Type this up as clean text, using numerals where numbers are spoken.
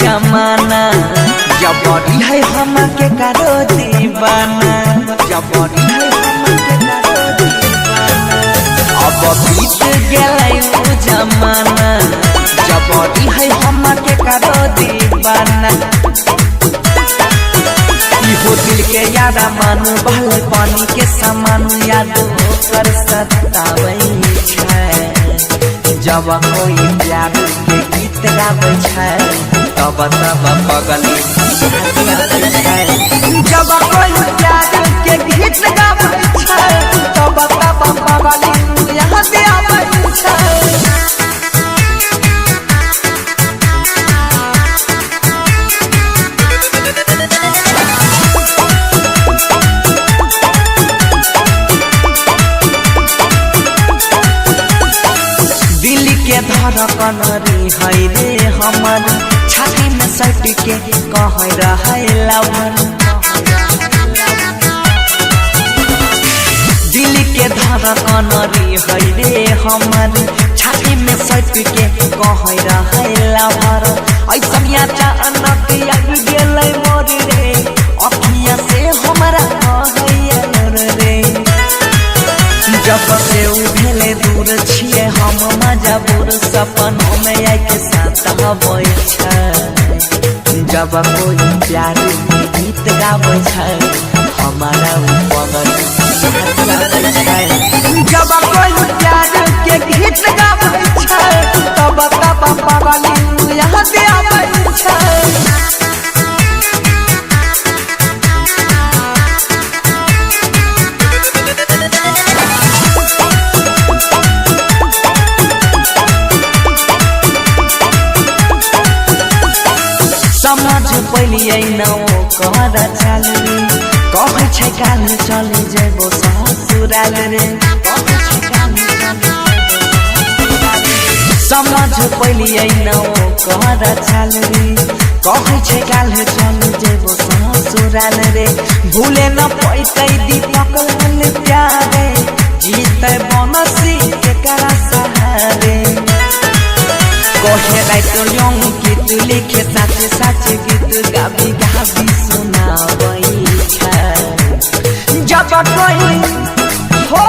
जमाना जबरी है हम के करो दीवाना जबरी है हम के करो दीवाना अब बीत गेलै उ जमाना जबरी है हम के करो दीवाना इहो दिल के यारा मानू बहल पानी के समान याद कर सताबै छै जब कोई प्यार के गीत गाबै छै तब पगली जब कोई प्यार के गीत गाबै छै तब पगली यहाँ से आबै छै। दिल के धड़कन है रे हमर छाती में सट के कह रहा लवन दिल के धड़कन है रे हमर छाती में सट के कह रहा लवन ऐसन अचानक आबि गेलै मोर रे अखिया से हमरा कहैया रे जब से उभेले दूर छिए हम मजबूर सपनों में आके साथ हबै छै जब कोई प्यार के गीत गाबै छै हमारा पगल छै जब कोई प्यार के गीत गाबै छै तब पगली यहाँ से आबै छै। समझ पलिए न कर चलरी कहै छै काल चले जेबो ससुराल रे समझ पलिए न कर चलरी कहै छै काल चले जेबो ससुराल रे भूले न पैतै दीपक प्यारे जीते बनसी के करा सहारे कहे राइतो यंग गीत लिखे साचे साचे गीत गाबी गाबी सुनाबै छै जब कोई हो